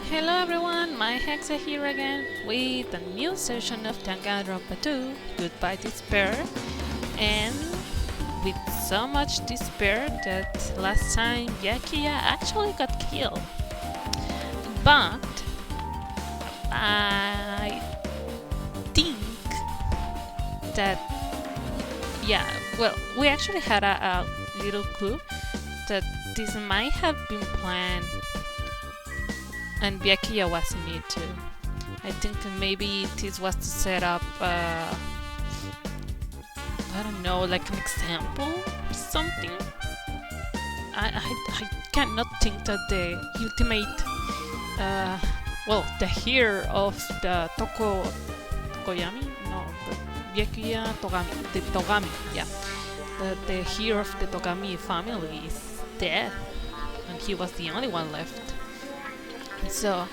Hello everyone, my Hexe here again with a new session of Danganronpa 2, Goodbye Despair, and with so much despair that last time Yakiya actually got killed. But I think that, we actually had a little clue that this might have been planned and Byakuya was in it too. I think maybe this was to set up, I don't know, like an example or something. I cannot think that the ultimate, the hero of the Tokoyami? No, the Byakuya Togami, the Togami, yeah. The hero of the Togami family is dead, and he was the only one left. So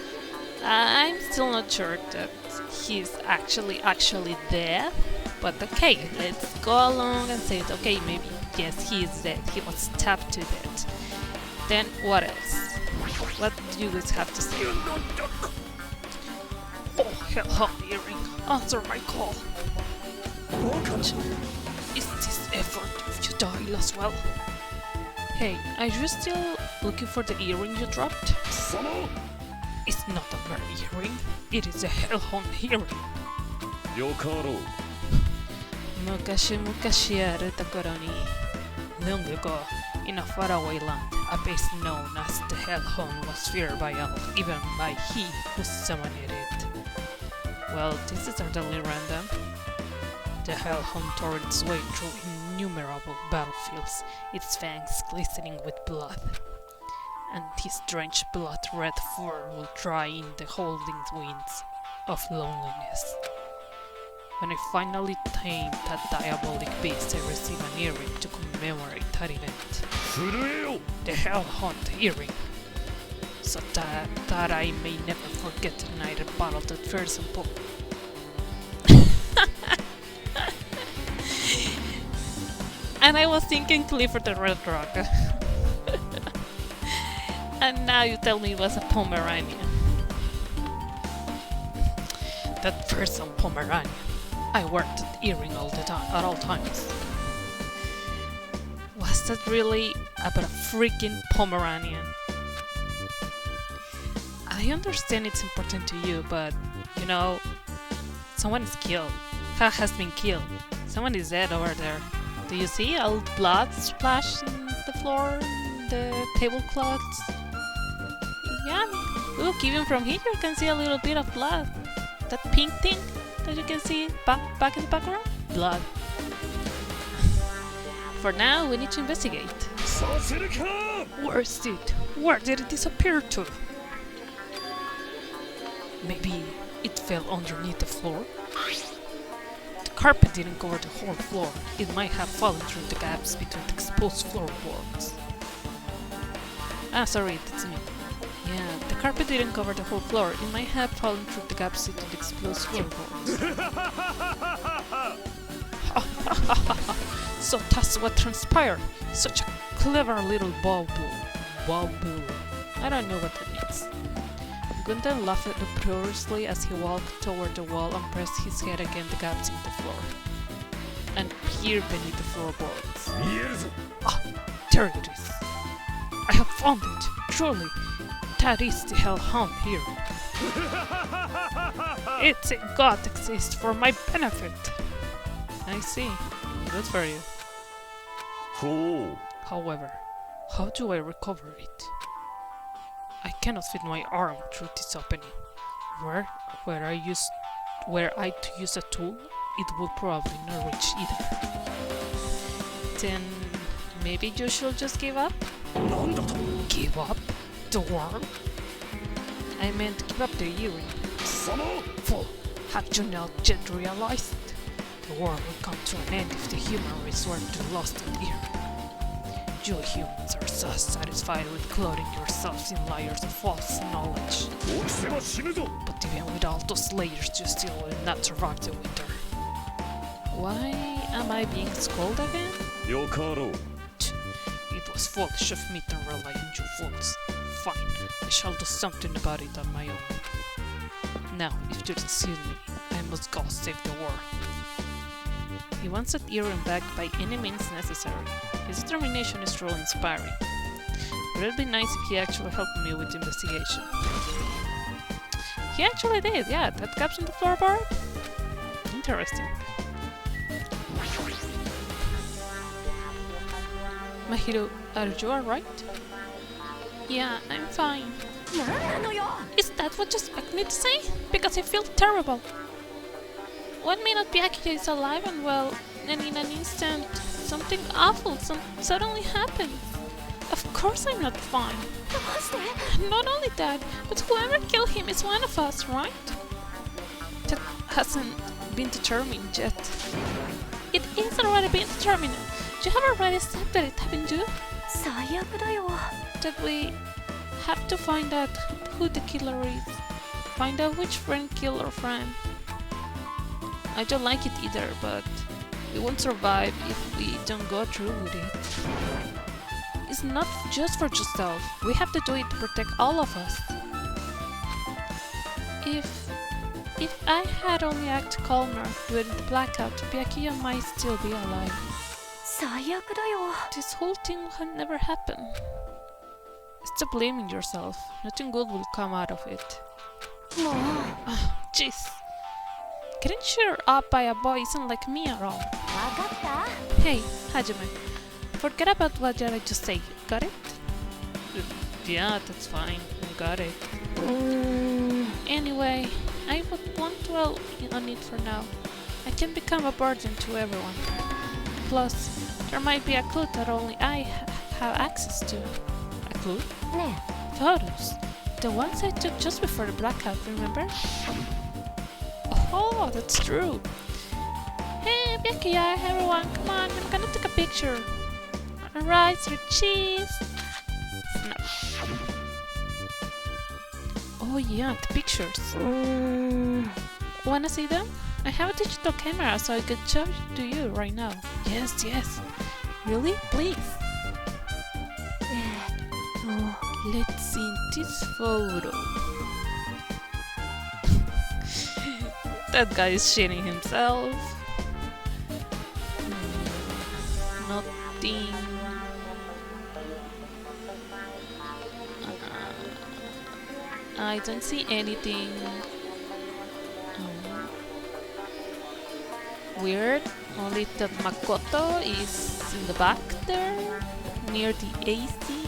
I'm still not sure that he's actually dead, but okay, let's go along and say it. Okay, maybe yes, he is dead. He was stabbed to death. Then what else? What do you guys have to say? Oh hell, hearing, answer my call. Is this effort futile as well? Hey, are you still looking for the earring you dropped? It's not a mere earring, it is a hellhound earring. Yokaro. Mukashi aるところに long ago, in a faraway land, a beast known as the hellhound was feared by all, even by he who summoned it. Well, this is utterly random. The hellhound tore its way through innumerable battlefields, its fangs glistening with blood. And his drenched blood-red fur will dry in the holding winds of loneliness. When I finally tamed that diabolic beast, I received an earring to commemorate that event. The Hellhound earring. So that I may never forget the night I battled that fearsome foe. And I was thinking Clifford the Red Rock. And now you tell me it was a Pomeranian. That fearsome Pomeranian. I wore that earring all the time, at all times. Was that really about a freaking Pomeranian? I understand it's important to you, but you know, someone is killed. Has been killed. Someone is dead over there. Do you see all the blood splash on the floor, the tablecloths? Yeah, look, even from here you can see a little bit of blood. That pink thing that you can see back in the background? Blood. For now, we need to investigate. Where is it? Where did it disappear to? Maybe it fell underneath the floor? The carpet didn't cover the whole floor. It might have fallen through the gaps between the exposed floorboards. Ah, sorry, that's me. Yeah, the carpet didn't cover the whole floor. It might have fallen through the gaps into the exposed floorboards. So that's what transpired. Such a clever little bauble. I don't know what that means. Gundam laughed uproariously as he walked toward the wall and pressed his head against the gaps in the floor. And peered beneath the floorboards. Ah, there it is. I have found it, truly. That is the Hellhound here. It's a god exists for my benefit. I see. Good for you. However, how do I recover it? I cannot fit my arm through this opening. Where I to use a tool, it will probably not reach either. Then maybe you should just give up? Give up? The world? I meant give up the earring. Fool, have you not yet realized? The world will come to an end if the human race were to lost that earring. You humans are so satisfied with clothing yourselves in layers of false knowledge. But even with all those layers, you still will not survive the winter. Why am I being scolded again? Yokaro. It was foolish of me to rely on you fools. Fine, I shall do something about it on my own. Now, if you excuse me, I must go save the world. He wants that earring back by any means necessary. His determination is truly inspiring. But it would be nice if he actually helped me with the investigation. He actually did, yeah, that gaps on the floorboard? Interesting. Mahiro, are you alright? Yeah, I'm fine. Is that what you expect me to say? Because I feel terrible. 1 minute Byakuya is alive and well, and in an instant, something awful suddenly happens. Of course I'm not fine. Not only that, but whoever killed him is one of us, right? That hasn't been determined yet. It is already been determined. You have already accepted it, haven't you? That we have to find out who the killer is. Find out which friend killed our friend. I don't like it either, but we won't survive if we don't go through with it. It's not just for yourself. We have to do it to protect all of us. If I had only acted calmer during the blackout, Byakuya might still be alive. This whole thing had never happened. Stop blaming yourself. Nothing good will come out of it. Jeez. Getting cheered up by a boy isn't like me at all. Hey, Hajime. Forget about what I just said. Got it? Yeah, that's fine. I got it. Anyway, I would want to dwell on it for now. I can become a burden to everyone. Plus, there might be a clue that only I have access to. A clue? Photos. The ones I took just before the blackout, remember? Oh, that's true. Hey, Byakuya, everyone, come on, I'm gonna take a picture. Alright, sir, cheese. Snap. Oh yeah, the pictures. Wanna see them? I have a digital camera, so I could show it to you right now. Yes, yes. Really? Please. Let's see this photo. That guy is shitting himself. Nothing. I don't see anything. Weird. Only that Makoto is in the back there, near the AC.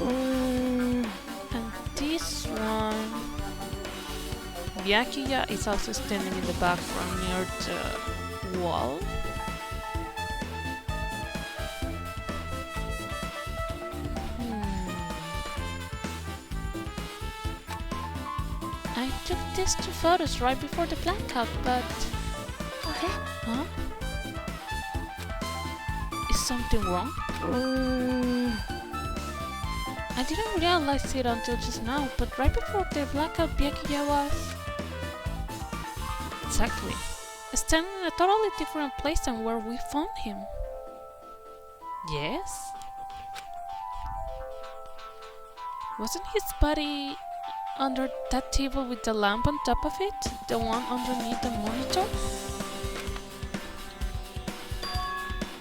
And this one, Byakuya is also standing in the background near the wall. I took these two photos right before the blackout, but... Huh? Is something wrong? I didn't realize it until just now, but right before the blackout, Byakuya was... Exactly. Standing in a totally different place than where we found him. Yes? Wasn't his body under that table with the lamp on top of it? The one underneath the monitor?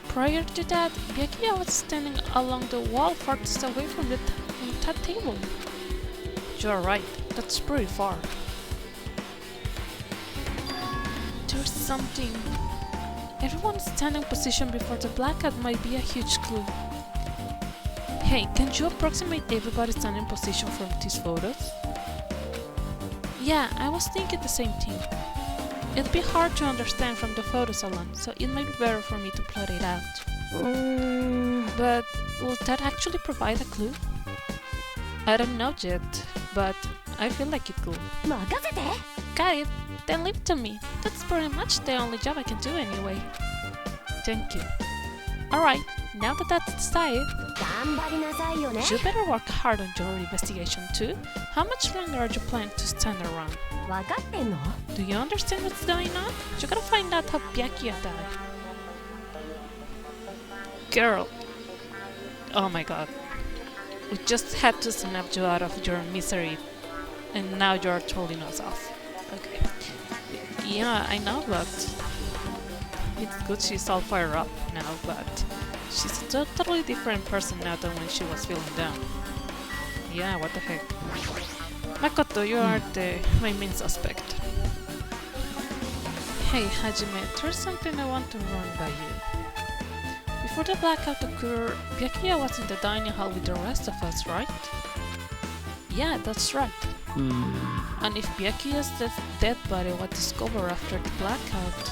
Prior to that, Byakuya was standing along the wall farthest away from that table. You're right, that's pretty far. There's something. Everyone's standing position before the blackout might be a huge clue. Hey, can you approximate everybody's standing position from these photos? Yeah, I was thinking the same thing. It'd be hard to understand from the photos alone, so it might be better for me to plot it out. But will that actually provide a clue? I don't know yet, but I feel like it could. Got it, then leave it to me. That's pretty much the only job I can do anyway. Thank you. Alright, now that that's decided, you better work hard on your investigation too. How much longer are you planning to stand around? Do you understand what's going on? You gotta find out how Byakuya died. Girl, Oh my god. We just had to snap you out of your misery, and now you're trolling us off. Okay. Yeah, I know, but it's good she's all fired up now, but she's a totally different person now than when she was feeling down. Yeah, what the heck. Makoto, you are the main suspect. Hey, Hajime, there's something I want to run by you. Before the blackout occurred, Byakuya was in the dining hall with the rest of us, right? Yeah, that's right. And if Byakuya's dead body was discovered after the blackout,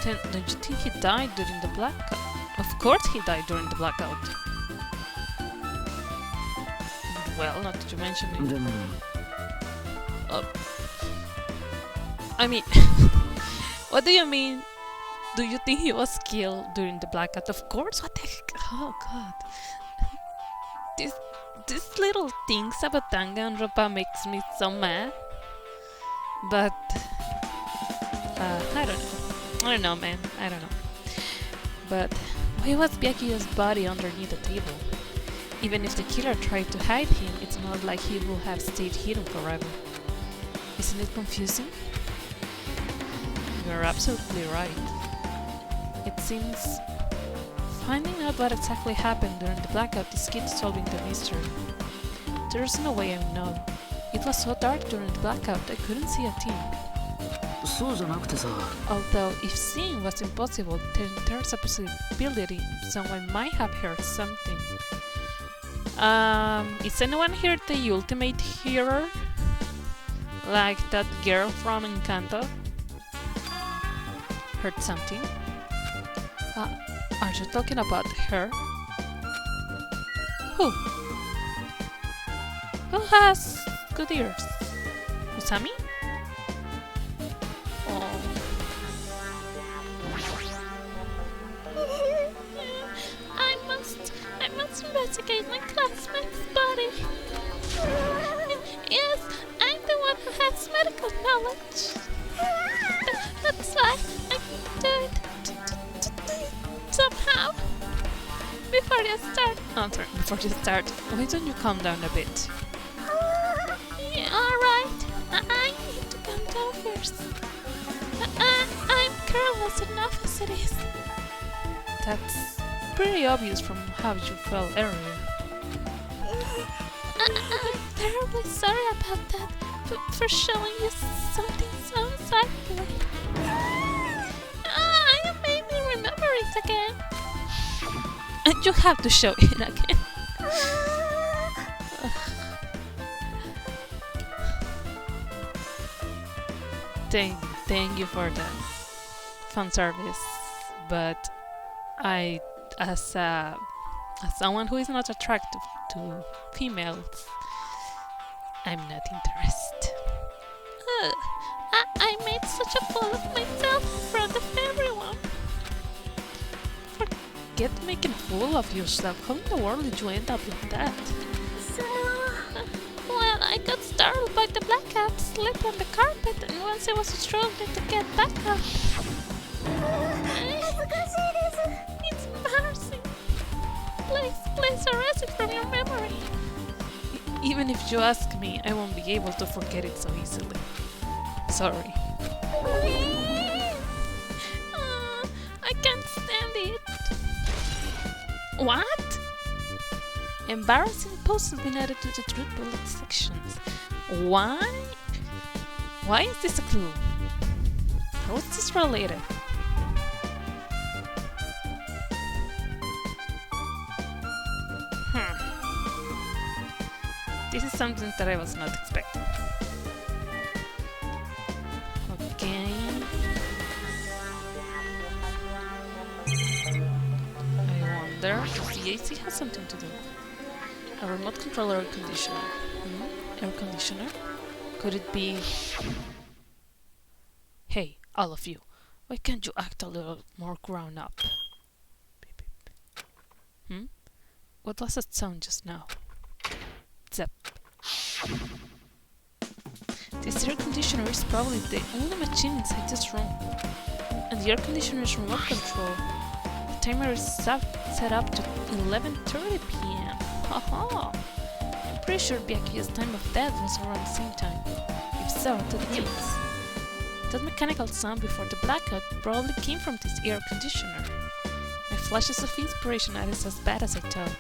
then don't you think he died during the blackout? Of course he died during the blackout. Well, not to mention it. I mean, what do you mean? Do you think he was killed during the blackout? Of course, what the heck? Oh god. These little things about Danganronpa makes me so mad. But, I don't know. I don't know, man. I don't know. But, why was Byakuya's body underneath the table? Even if the killer tried to hide him, it's not like he would have stayed hidden forever. Isn't it confusing? You're absolutely right. It seems finding out what exactly happened during the blackout is key to solving the mystery. There's no way I know. It was so dark during the blackout I couldn't see a thing. Although if seeing was impossible, then there's a possibility someone might have heard something. Is anyone here the ultimate hearer? Like that girl from Encanto? Heard something? Are you talking about her? Who? Who has good ears? Usami? Oh. I must investigate my classmate's body. Yes, I'm the one who has medical knowledge. That's why I can do it. Somehow. Before you start, why don't you calm down a bit? Yeah, alright. I need to calm down first. I'm careless enough as it is. That's pretty obvious from how you felt earlier. I'm terribly sorry about that, for showing you something so insightful. You made me remember it again. And you have to show it again. Thank you for the fun service, but as someone who is not attracted to females, I'm not interested. I made such a fool of myself in front of everyone. Forget making a fool of yourself. How in the world did you end up like that? Well, I got startled by the blackout, slipped on the carpet, and once I was struggling to get back up. It's embarrassing. Please erase it from your memory. Even if you ask me, I won't be able to forget it so easily. Sorry. I can't stand it. What? Embarrassing posts have been added to the truth bullet sections. Why? Why is this a clue? How is this related? This is something that I was not expecting. Okay. I wonder if the AC has something to do. A remote control air conditioner. Air conditioner? Could it be... Hey, all of you. Why can't you act a little more grown up? Beep, beep. What was that sound just now? Zap. This air conditioner is probably the only machine inside this room. And the air conditioner is remote control. timer is set up to 11:30 p.m. Haha! I'm pretty sure Byakuya's time of death was around the same time. If so, that means that mechanical sound before the blackout probably came from this air conditioner. My flashes of inspiration are as bad as I thought.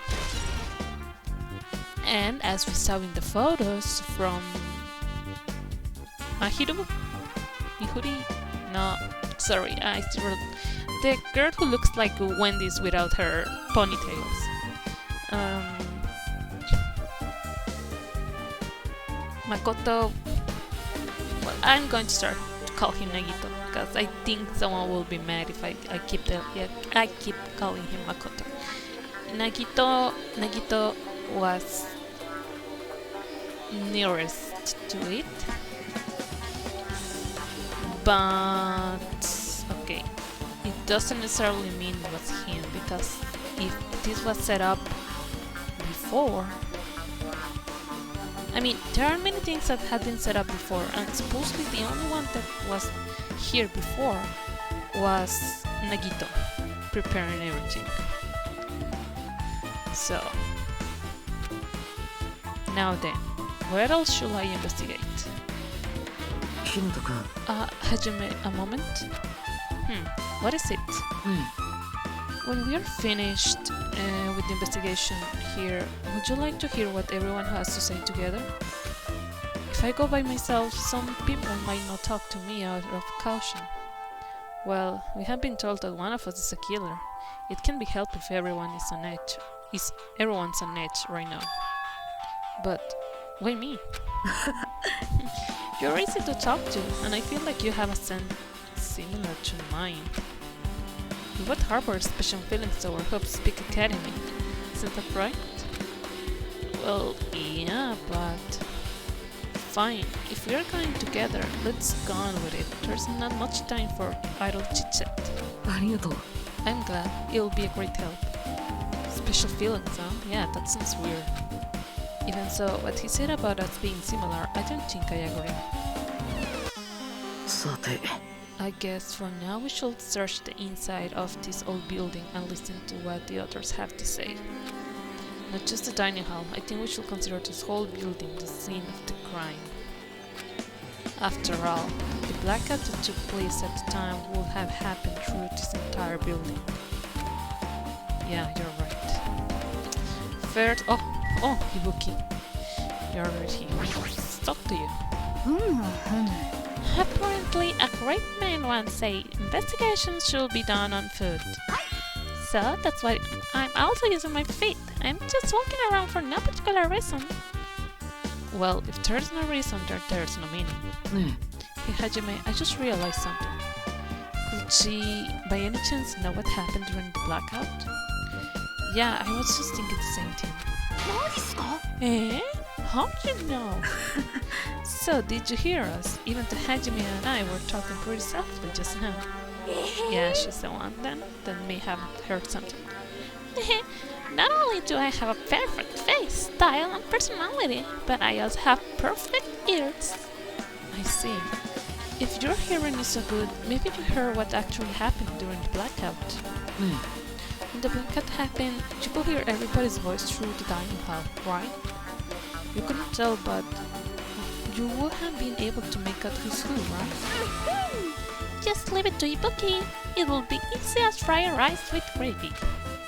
And as we saw in the photos from Mahiro? Mihuri? No, sorry, I still wrote the girl who looks like Wendy's without her ponytails. Makoto. Well, I'm going to start to call him Nagito because I think someone will be mad if I keep calling him Makoto. Nagito was nearest to it, but okay, it doesn't necessarily mean it was him, because if this was set up before, I mean, there are many things that had been set up before, and supposedly the only one that was here before was Nagito preparing everything. So now then, where else should I investigate? Hajime, a moment. What is it? When we are finished with the investigation here, would you like to hear what everyone has to say together? If I go by myself, some people might not talk to me out of caution. Well, we have been told that one of us is a killer. It can be helped if everyone's on edge right now. But why me? You're easy to talk to, and I feel like you have a sense similar to mine. We both harbor special feelings toward Hope's Peak Academy. Isn't that right? Well, yeah, but fine. If we are going together, let's go on with it. There's not much time for idle chit-chat. I'm glad. It'll be a great help. Special feelings, huh? Yeah, that sounds weird. Even so, what he said about us being similar, I don't think I agree. I guess for now we should search the inside of this old building and listen to what the others have to say. Not just the dining hall, I think we should consider this whole building the scene of the crime. After all, the blackout that took place at the time would have happened through this entire building. Yeah, you're right. First, oh, Ibuki. You're already here. Let's talk to you. Apparently, a great man once said investigations should be done on foot. So that's why I'm also using my feet. I'm just walking around for no particular reason. Well, if there's no reason, there's no meaning. Hey Hajime, I just realized something. Could she, by any chance, know what happened during the blackout? Yeah, I was just thinking the same thing. Eh? How did you know? So, did you hear us? Even the Hajime and I were talking pretty softly just now. Yeah, she's the one then that may have heard something. Not only do I have a perfect face, style, and personality, but I also have perfect ears. I see. If your hearing is so good, maybe you heard what actually happened during the blackout. When the blackout happened, you could hear everybody's voice through the dining hall, right? You couldn't tell, but you would have been able to make out who's who, right? Just leave it to Ibuki. It will be easy as fried rice with gravy.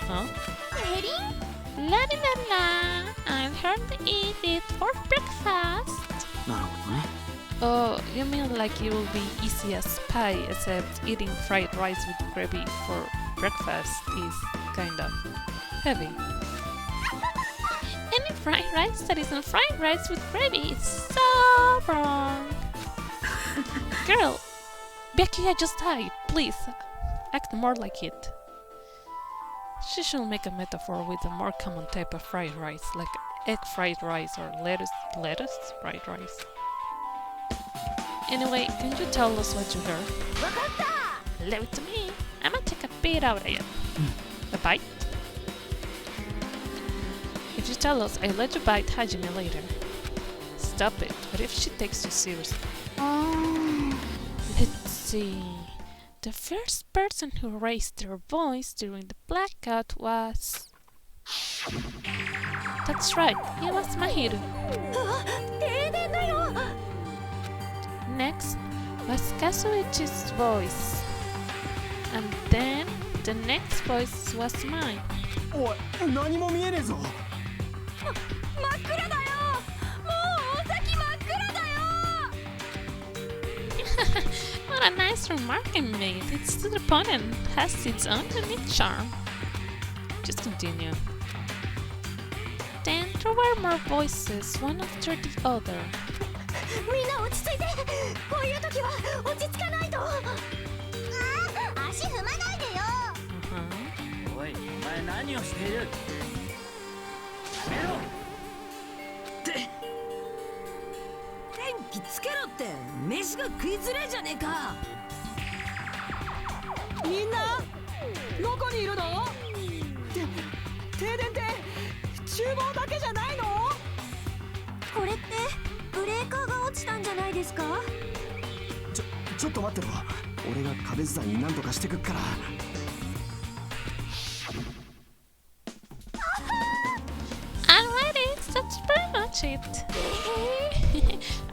Huh? Ready? La di la la! I'm here to eat it for breakfast. Oh, you mean like it will be easy as pie, except eating fried rice with gravy for breakfast is kind of heavy. Any fried rice that isn't fried rice with gravy is so wrong. Girl, Byakuya just died. Please, act more like it. She should make a metaphor with a more common type of fried rice, like egg fried rice or lettuce fried rice. Anyway, can you tell us what you heard? Leave it to me. I'm gonna take a bite out of it. A bite? If you tell us, I'll let you bite Hajime later. Stop it. What if she takes you seriously? Let's see. The first person who raised their voice during the blackout was... That's right, it was Mahiru. Next was Kazuichi's voice. And then the next voice was mine. おい、何も見えねえぞ。真っ暗だよ。もう大崎真っ暗だよ。 What a nice remark I made. It's to the point and has its own unique charm. Just continue. Then there were more voices, one after the other. みんな落ち着いて。こういう時は落ち着かないと。足踏まないでよ。おい、お前何をしている。やめろ。って電気つけろって飯が食いづれえじゃねえか。みんなどこにいるの？停電って厨房だけじゃないの？これってブレーカーが落ちたんじゃないですか？ちょっと待ってろ。俺が壁伝いに何とかしてくっから。Alrighty, that's pretty much it.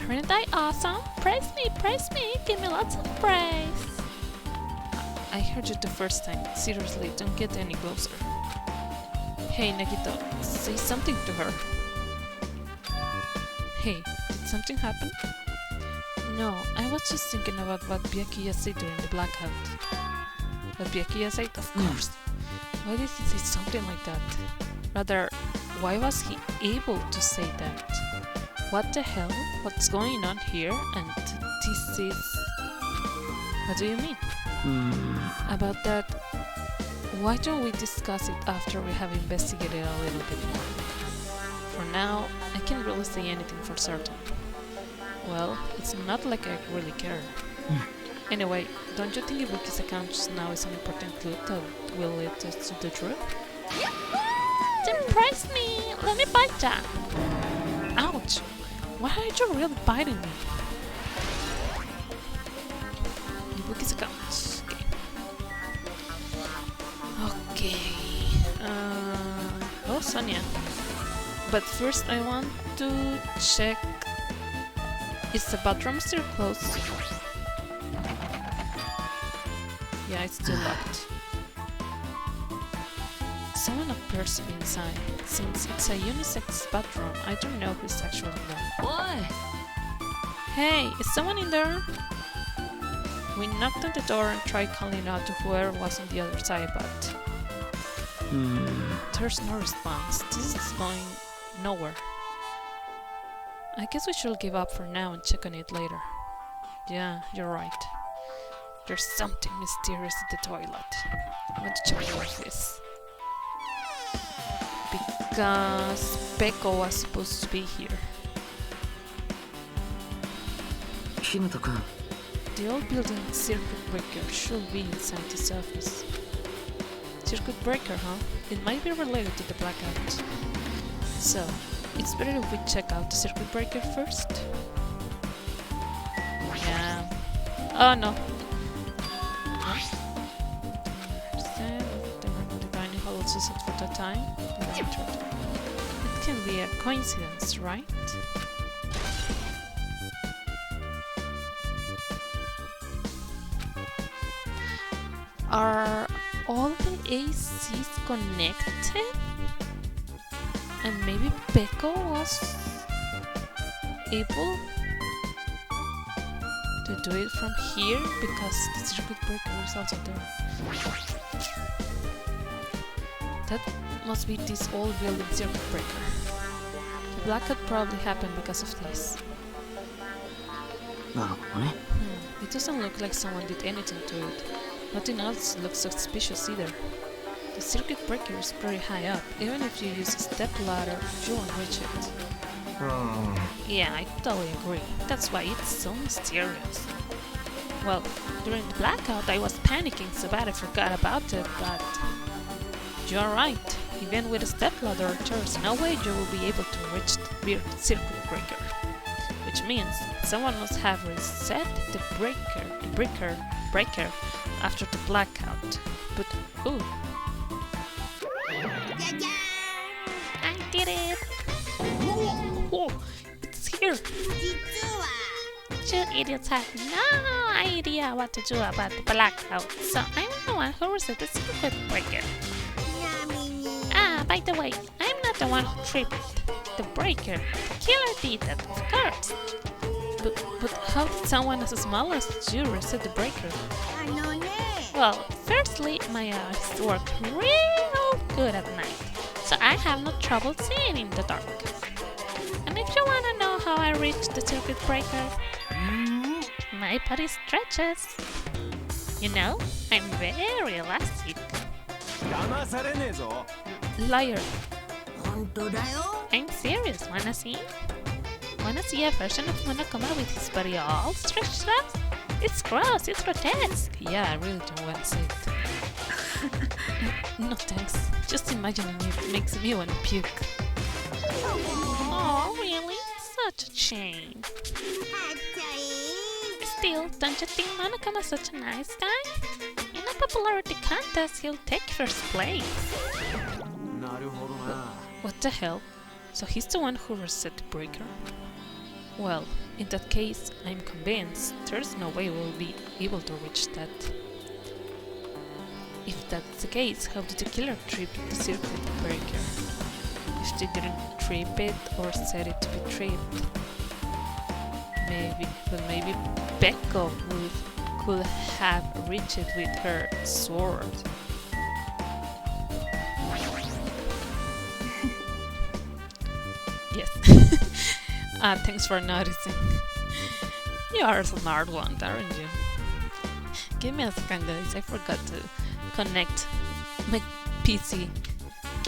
Aren't I awesome? Praise me, give me lots of praise. I heard you the first time. Seriously, don't get any closer. Hey, Nagito, say something to her. Hey, did something happen? No, I was just thinking about what Byakuya said during the blackout. What Byakuya said, of course. Why did he say something like that? Rather, why was he able to say that? What the hell? What's going on here? And this is... What do you mean? About that, why don't we discuss it after we have investigated a little bit more? For now, I can't really say anything for certain. Well, it's not like I really care. Anyway, don't you think Ibuki's account just now is an important clue that will lead us to the truth? Then praise me! Let me bite that! Ouch! Why are you really biting me? Ibuki's account. Okay. Oh, Sonia. But first I want to check... Is the bathroom still closed? Yeah, it's still locked. Someone appears to be inside. Since it's a unisex bathroom, I don't know who's actually there. Oi! Hey, is someone in there? We knocked on the door and tried calling out to whoever was on the other side, but... There's no response. This is going nowhere. I guess we should give up for now and check on it later. Yeah, you're right. There's something mysterious in the toilet. I want to check what it is. Because Peko was supposed to be here. Hinata-kun. The old building circuit breaker should be inside this office. Circuit breaker, huh? It might be related to the blackout. So, it's better if we check out the circuit breaker first. Yeah. Oh no. The dining hall also set for that time. It can be a coincidence, right? Are all the ACs connected? And maybe Peko was able to do it from here because the circuit breaker is also there. That must be this old building circuit breaker. The blackout probably happened because of this. It doesn't look like someone did anything to it. Nothing else looks suspicious either. The circuit breaker is pretty high up. Even if you use a step ladder, you won't reach it. Yeah, I totally agree. That's why it's so mysterious. Well, during the blackout I was panicking so bad I forgot about it, but... You're right. Even with a step ladder, there's no way you will be able to reach the circuit breaker. Which means someone must have reset the breaker after the blackout. But who? I did it! Oh, it's here! You idiots have no idea what to do about the blackout, so I'm the one who reset the circuit breaker. Ah, by the way, I'm not the one who tripped the breaker. The killer did that, of course. But how did someone as small as you reset the breaker? Well, firstly, my eyes work real good at night, so I have no trouble seeing in the dark. And if you wanna know how I reached the circuit breaker, my body stretches. You know, I'm very elastic. Liar. I'm serious, wanna see? Wanna see a version of Monokuma with his body all stretched out? It's gross, it's grotesque. Yeah, I really don't wanna see it. No thanks. Just imagining it makes me wanna puke. Oh, really? Such a shame. Still, don't you think Monokuma is such a nice guy? In a popularity contest, he'll take first place. What the hell? So he's the one who reset the breaker? Well, in that case, I'm convinced there's no way we'll be able to reach that. If that's the case, how did the killer trip the circuit breaker? If they didn't trip it or set it to be tripped? Maybe Becco could have reached it with her sword. Yes. Thanks for noticing. You are a smart one, aren't you? Give me a second, guys. I forgot to connect my PC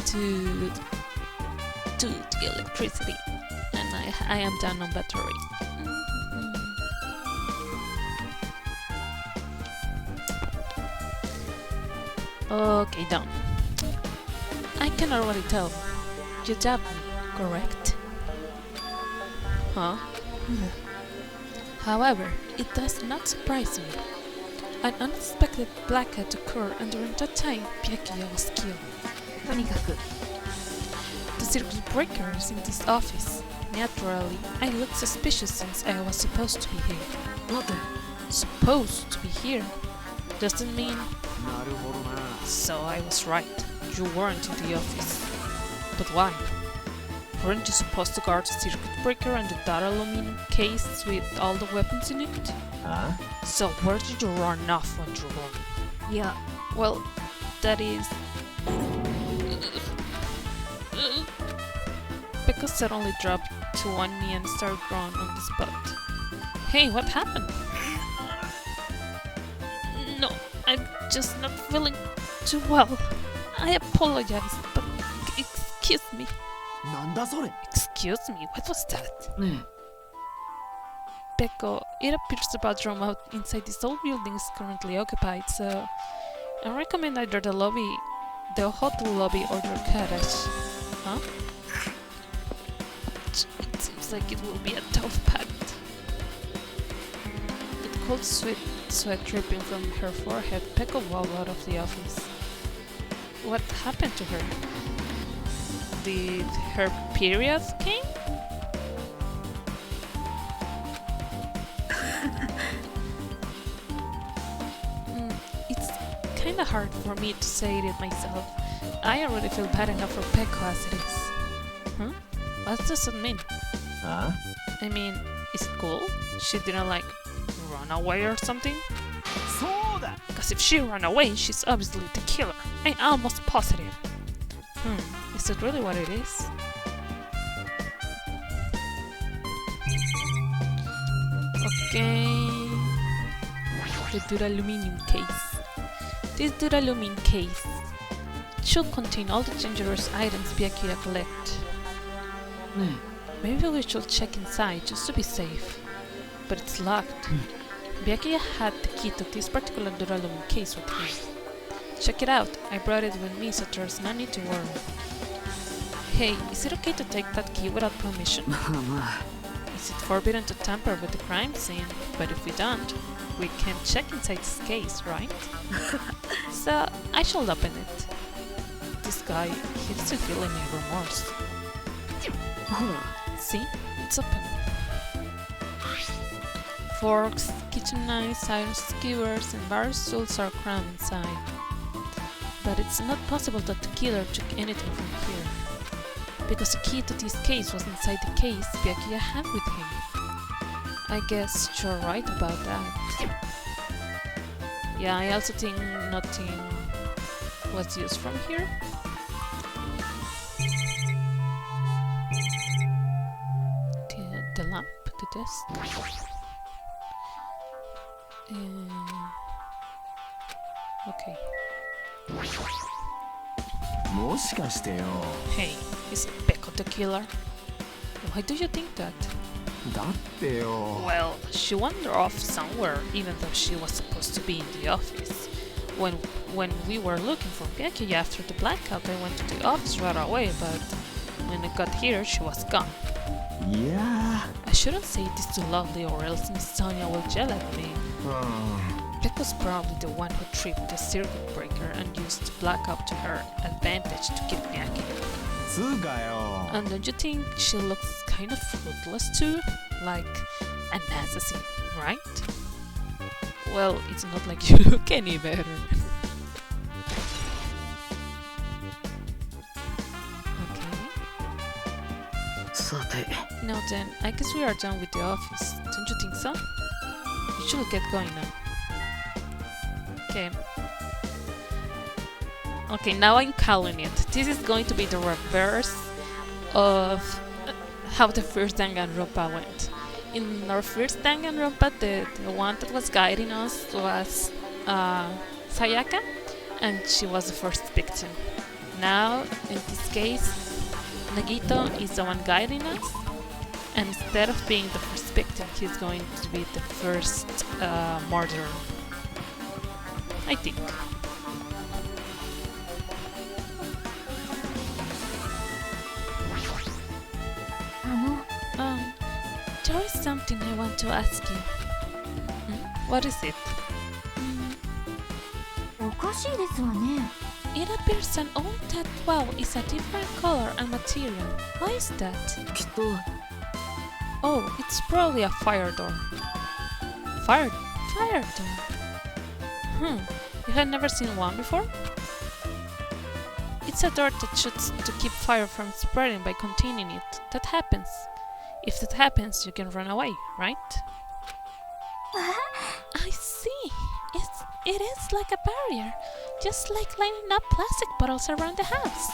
to the electricity, and I am down on battery. Okay, done. I can already tell. You doubt me, correct? Huh? However, it does not surprise me. An unexpected blackout occurred, and during that time, Byakuya was killed. The circuit breaker is in this office. Naturally, I looked suspicious since I was supposed to be here. What? Supposed to be here? Doesn't mean... So I was right. You weren't in the office. But why? Weren't you supposed to guard the circuit breaker and the data aluminum case with all the weapons in it? Huh? So where did you run off when you were? Yeah, well, that is... Because suddenly dropped to one knee and started running on the spot. Hey, what happened? No, I'm just not feeling too well. I apologize, but excuse me. Excuse me, what was that? Becco, it appears the bathroom out inside this old building is currently occupied, so I recommend either the hotel lobby or your garage. Huh? It seems like it will be a tough path. With cold sweat dripping from her forehead, Becco walked out of the office. What happened to her? Did her period came? It's kinda hard for me to say it myself. I already feel bad enough for Becco as it is. Huh? What does it mean? Huh? I mean, is it cool? She didn't like run away or something? Because if she ran away, she's obviously the killer. I'm almost positive. Is that really what it is? Okay. The duralumin case. This duralumin case should contain all the dangerous items Byakuya collect. Maybe we should check inside just to be safe. But it's locked. Byakuya had the key to this particular duralumin case with him. Check it out. I brought it with me, so there's no need to worry. Hey, is it okay to take that key without permission? Is it forbidden to tamper with the crime scene? But if we don't, we can check inside this case, right? So I shall open it. This guy, he doesn't feel any remorse. See? It's open. Forks, kitchen knives, iron skewers, and various tools are crammed inside. But it's not possible that the killer took anything from here, because the key to this case was inside the case Byakuya had with him. I guess you're right about that. Yeah, I also think nothing was used from here. The lamp, the desk. Okay. もしかしてよ Hey, is Peko the killer? Why do you think that? だってよ Well, she wandered off somewhere, even though she was supposed to be in the office. When we were looking for Byakuya after the blackout, I went to the office right away, but when I got here, she was gone. いや I shouldn't say this too loudly, or else Miss Sonia will yell at me. ー Peko's probably the one who tripped the circuit breaker and used the blackout to her advantage to kill Byakuya. つうかよ And don't you think she looks kind of fruitless too? Like an assassin, right? Well, it's not like you look any better. Okay. さて Now then, I guess we are done with the office. Don't you think so? You should get going now. Okay. Okay, now I'm calling it. This is going to be the reverse of how the first Danganronpa went. In our first Danganronpa, the one that was guiding us was Sayaka, and she was the first victim. Now, in this case, Nagito is the one guiding us, and instead of being the first victim, he's going to be the first murderer. I think. There is something I want to ask you. What is it? おかしいですわね。 It appears that all that well is a different color and material. Why is that? きっと Oh, it's probably a fire door. Fire door? You had never seen one before? It's a door that shoots to keep fire from spreading by containing it. That happens. If that happens, you can run away, right? I see. It is like a barrier, just like lining up plastic bottles around the house.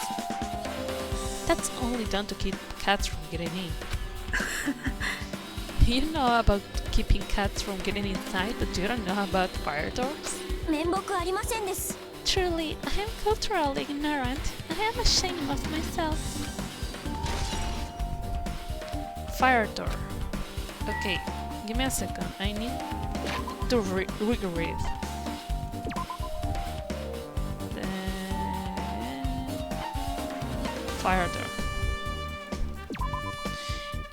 That's only done to keep cats from getting in. You know about keeping cats from getting inside, but you don't know about fire doors? 面目ありませんです。 Truly, I am culturally ignorant. I am ashamed of myself. Fire door. Okay, give me a second. I need to read. Fire door.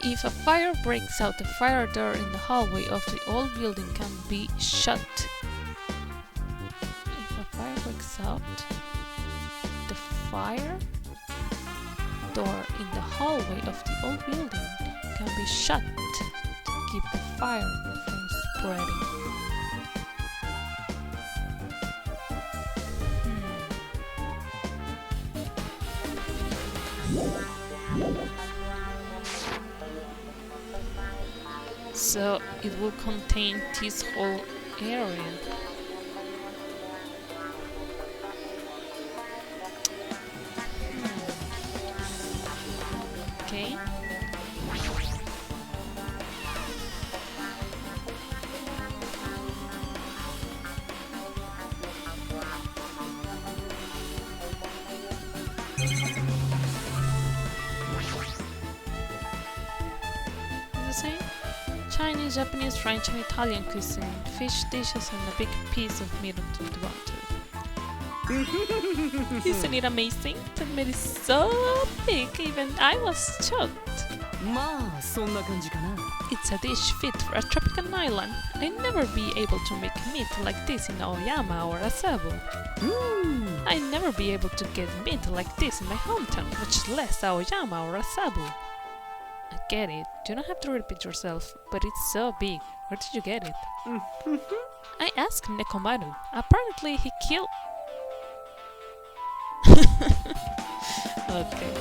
If a fire breaks out, the fire door in the hallway of the old building can be shut. If a fire breaks out, the fire door in the hallway of the old building can be shut to keep the fire from spreading. So it will contain this whole area. Okay. The same? Chinese, Japanese, French, and Italian cuisine, fish dishes, and a big piece of meat on the bottom. Isn't it amazing? The meat is so big, even I was shocked. まあそんな感じかな。 It's a dish fit for a tropical island. I'd never be able to make meat like this in Aoyama or Asabu. I'd never be able to get meat like this in my hometown, much less Aoyama or Asabu. I get it. You don't have to repeat yourself, but it's so big. Where did you get it? I asked Nekomaru. Apparently he killed... Okay.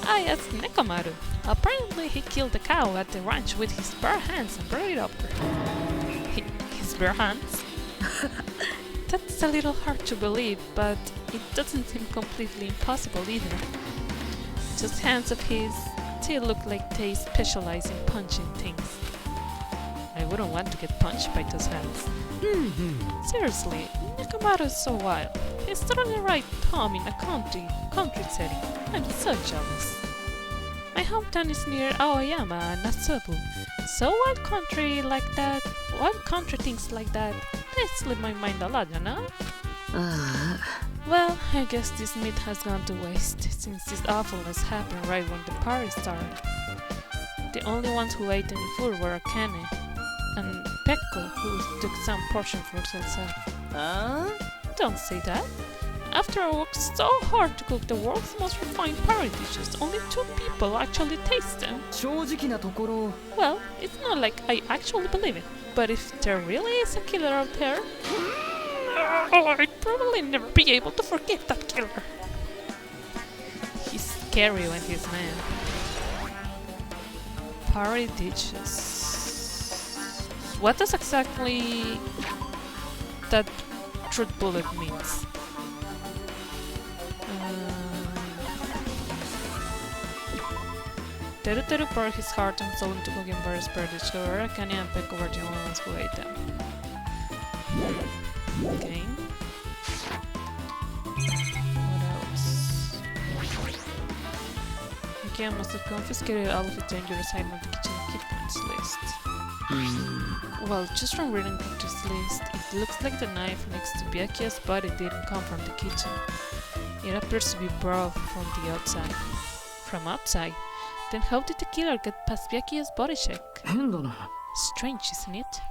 I asked Nekomaru. Apparently he killed the cow at the ranch with his bare hands and brought it over. His bare hands? That's a little hard to believe, but it doesn't seem completely impossible either. Those hands of his still look like they specialize in punching things. I wouldn't want to get punched by those hands. Seriously, Nekomaru is so wild. He's totally right home in a country setting. I'm so jealous. My hometown is near Aoyama and Asabu, so wild country things like that, they slip my mind a lot, you know? Well, I guess this meat has gone to waste, since this awfulness happened right when the party started. The only ones who ate any food were Akane and Pekko, who took some portion for herself. Don't say that. After I worked so hard to cook the world's most refined party dishes, only 2 people actually taste them. 正直なところ Well, it's not like I actually believe it, but if there really is a killer out there, I'd probably never be able to forgive that killer. He's scary when he's mad. Party dishes. What does exactly that truth bullet means? Teru poured his heart and soul into cooking various party dishes. However, Akane and Pekko were the only ones who ate them. Okay. What else? Okay, I must have confiscated all of the dangerous items on the kitchen key points list. Well, just from reading this list, it looks like the knife next to Byakuya's body didn't come from the kitchen. It appears to be brought from the outside. From outside? Then how did the killer get past Byakuya's body check? 変だな Strange, isn't it?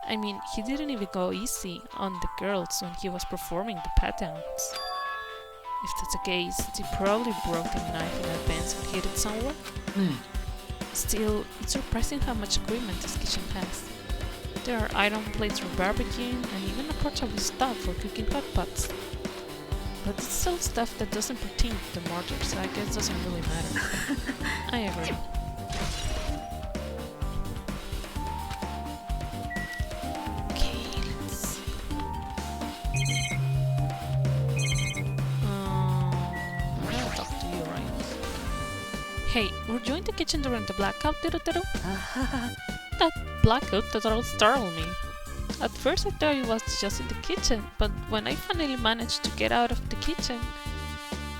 I mean, he didn't even go easy on the girls when he was performing the pat-downs. If that's the case, he probably broke the knife in advance and hid it somewhere. Still, it's surprising how much equipment this kitchen has. There are iron plates for barbecuing and even a portable stove for cooking hot pots. But it's still stuff that doesn't pertain to the murder, so I guess doesn't really matter. I agree. Hey, were you in the kitchen during the blackout, Teru? That blackout totally startled me. At first I thought it was just in the kitchen, but when I finally managed to get out of the kitchen,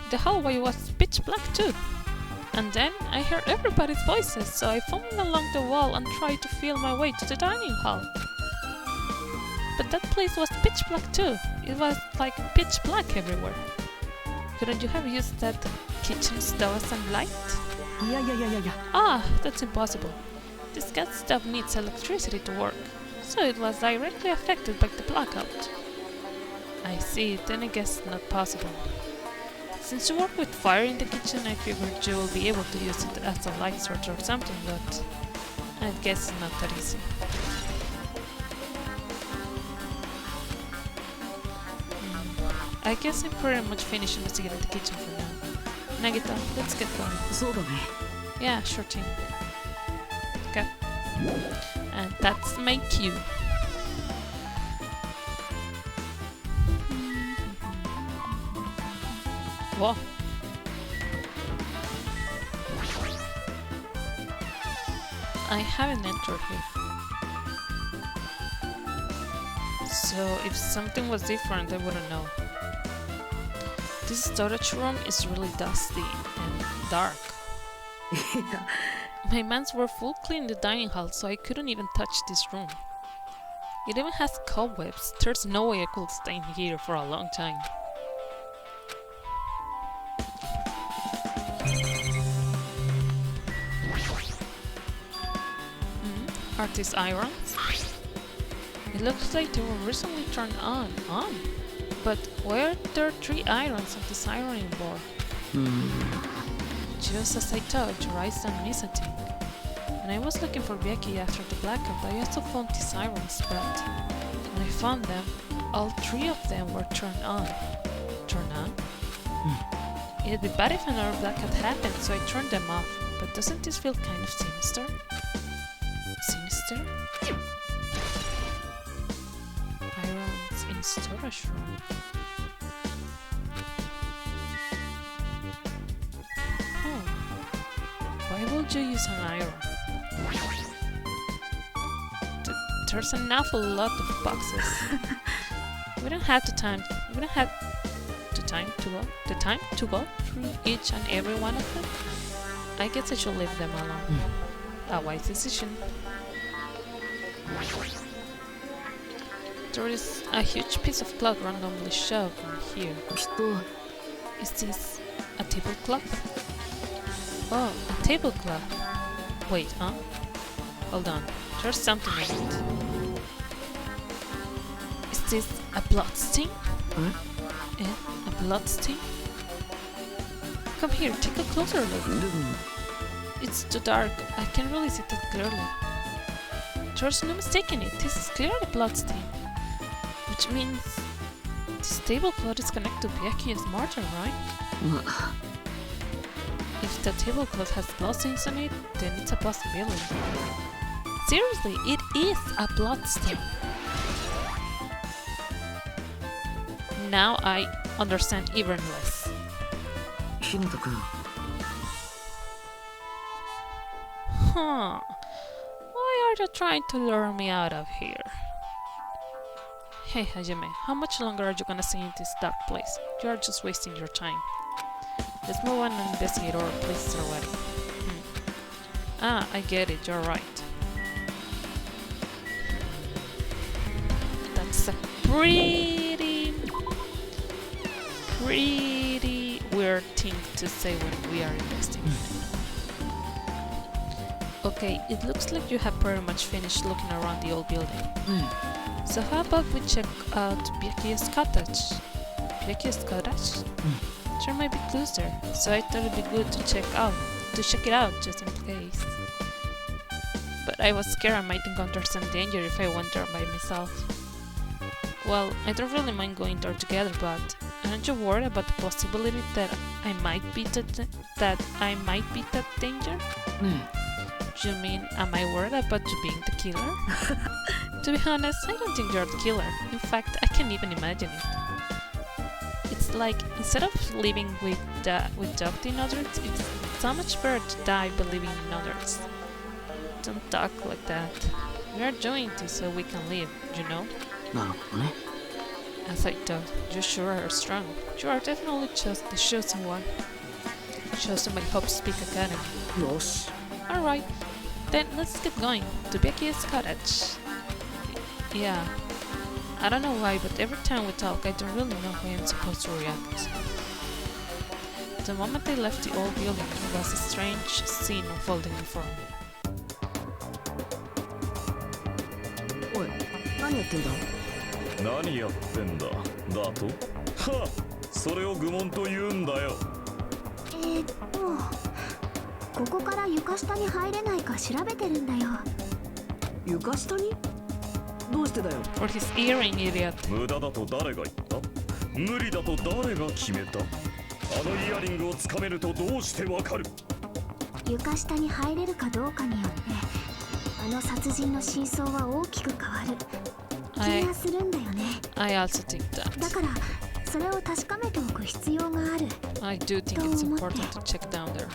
the hallway was pitch black too. And then I heard everybody's voices, so I followed along the wall and tried to feel my way to the dining hall. But that place was pitch black too. It was like pitch black everywhere. Couldn't you have used that kitchen stove as some light? Yeah. Ah, that's impossible. This gas stove needs electricity to work, so it was directly affected by the blackout. I see, then I guess not possible. Since you work with fire in the kitchen, I figured you will be able to use it as a light source or something, but I guess it's not that easy. I guess I'm pretty much finished investigating the kitchen for now. Nagita, let's get going. そうだね Yeah, sure thing. Okay. And that's my cue. Whoa. I haven't entered here. So if something was different, I wouldn't know. This storage room is really dusty and dark. My mans were full clean in the dining hall, so I couldn't even touch this room. It even has cobwebs. There's no way I could stay in here for a long time. Are these irons? It looks like they were recently turned on. But why are there 3 irons on this ironing board? Just as I thought, your eyes don't miss a thing. When I was looking for Becky after the blackout, I also found these irons, but when I found them, all 3 of them were turned on. Turned on? It'd be bad if another blackout happened, so I turned them off. But doesn't this feel kind of sinister? Sinister? Irons in storage room. Why would you use an iron? There's an awful lot of boxes. We don't have the time. We don't have the time to go through each and every one of them. I guess I should leave them alone. A wise decision. There is a huge piece of cloth randomly shoved in here. Is this a tablecloth? Oh, a tablecloth. Wait, huh? Hold on. There's something in it. Is this a blood stain? A blood stain? Come here, take a closer look. It's too dark. I can't really see that clearly. There's no mistaking it. This is clearly a blood stain. Which means this tablecloth is connected to Byakuya's murder, right? If the tablecloth has blood stains on it, then it's a possibility. Seriously, it is a blood stain. Now I understand even less. Huh. Why are you trying to lure me out of here? Hey Hajime, how much longer are you gonna stay in this dark place? You are just wasting your time. Let's move on and investigate our places already. Ah, I get it, you're right. That's a pretty weird thing to say when we are investigating. Okay, it looks like you have pretty much finished looking around the old building. So how about we check out Byakuya's cottage? Byakuya's cottage? There might be clues there, so I thought it'd be good to check it out just in case. But I was scared I might encounter some danger if I went there by myself. Well, I don't really mind going there together, but aren't you worried about the possibility that I might be that danger? You mean, am I worried about you being the killer? To be honest, I don't think you're the killer. In fact, I can't even imagine it. It's like, instead of living with doubt in others, it's so much better to die believing in others. Don't talk like that. We are doing this so we can live, you know? As I thought, you sure are strong. You are definitely just the chosen one. Chosen by Hope Speak Academy. Alright, then let's get going to Becky's cottage. Yeah, I don't know why, but every time we talk, I don't really know how I'm supposed to react. The moment I left the old building, there was a strange scene unfolding before me. おい、何やってんだ。何やってんだだとはそれを愚問と言うんだよ。ここから床下に入れないか調べてるんだよ。床下に？どうしてだよ。 For his earring, idiot. 無駄だと誰が言った？無理だと誰が決めた？あのイヤリングをつかめるとどうしてわかる？床下に入れるかどうかによってあの殺人の真相は大きく変わる気がするんだよね。I also think that. だからそれを確かめておく必要がある。 I do think it's important to check down there.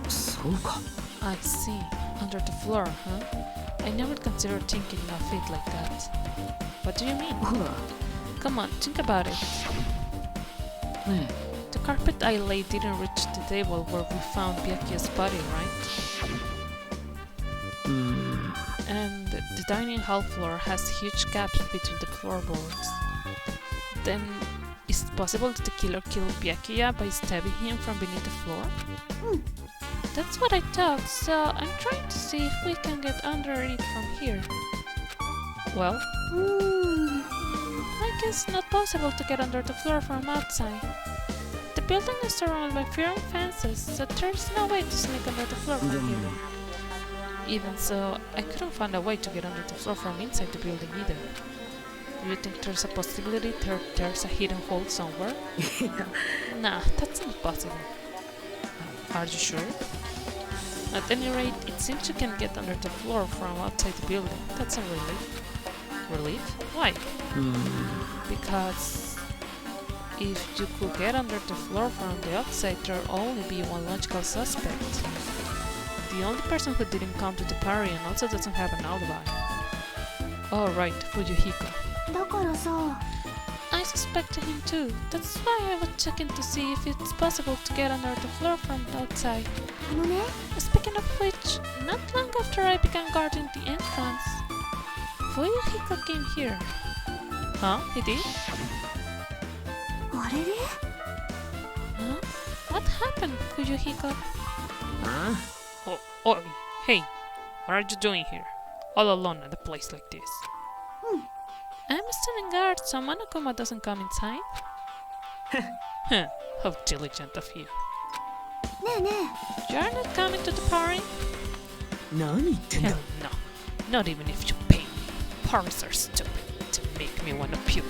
そうか。 I see. Under the floor, huh? I never considered thinking of it like that. What do you mean? ほら。 Come on, think about it. ね The carpet I laid didn't reach the table where we found Byakuya's body, right? え。And the dining hall floor has huge gaps between the floorboards. Then, is it possible that the killer killed Byakuya by stabbing him from beneath the floor? That's what I thought, so I'm trying to see if we can get under it from here. Well, I guess it's not possible to get under the floor from outside. The building is surrounded by firm fences, so there's no way to sneak under the floor from here. Even so, I couldn't find a way to get under the floor from inside the building either. Do you think there's a possibility there's a hidden hole somewhere? Nah, that's impossible. Are you sure? At any rate, it seems you can get under the floor from outside the building. That's a relief. Relief? Why? Because if you could get under the floor from the outside, there'll only be one logical suspect. The only person who didn't come to the party and also doesn't have an alibi. Oh right, Fuyuhiko. だからさ、 I suspected him too. That's why I was checking to see if it's possible to get under the floor from outside. あのね、 Speaking of which, not long after I began guarding the entrance, Fuyuhiko came here. Huh? He did? あれれ？ Huh? What happened, Fuyuhiko? Huh? Oh, hey, what are you doing here? All alone at a place like this? I'm standing guard so Monokuma doesn't come inside. Huh, how diligent of you. ねえね You're not coming to the party? 何言ってんだ Hell no, not even if you pay me. Parties are stupid to make me wanna puke.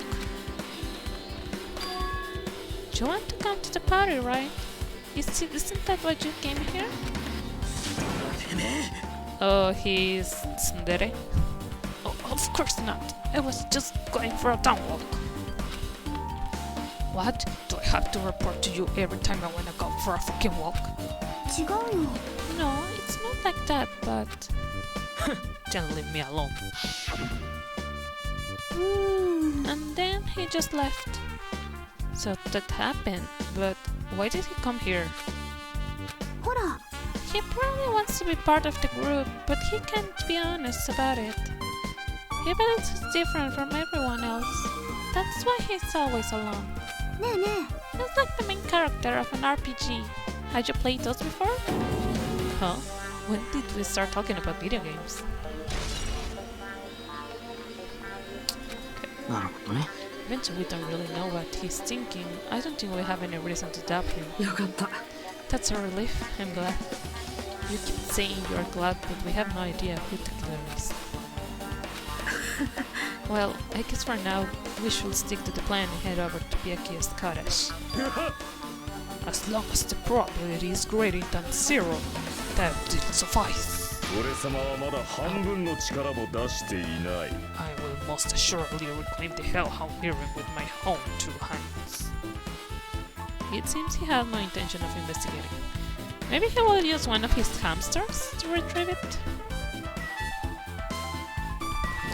You want to come to the party, right? Isn't that why you came here? Oh, he's tsundere? Oh, of course not. I was just going for a town walk. What? Do I have to report to you every time I wanna go for a fucking walk? え、違うよ。 No, it's not like that, but... Then leave me alone. And then he just left. So that happened, but why did he come here? ほら、 He probably wants to be part of the group, but he can't be honest about it. He believes he's different from everyone else. That's why he's always alone. ねえね He's like the main character of an RPG. Had you played those before? Huh? When did we start talking about video games? なるほどね Even though we don't really know what he's thinking, I don't think we have any reason to doubt him. よかった That's a relief. I'm glad. You keep saying you're glad, but we have no idea who the killer is. Well, I guess for now, we should stick to the plan and head over to Byakuya's cottage. As long as the probability is greater than 0, that will suffice. 俺様はまだ半分の力も出していない。 I will most assuredly reclaim the Hellhound Hearing with my own 2 hands. It seems he has no intention of investigating. Maybe he will use one of his hamsters to retrieve it?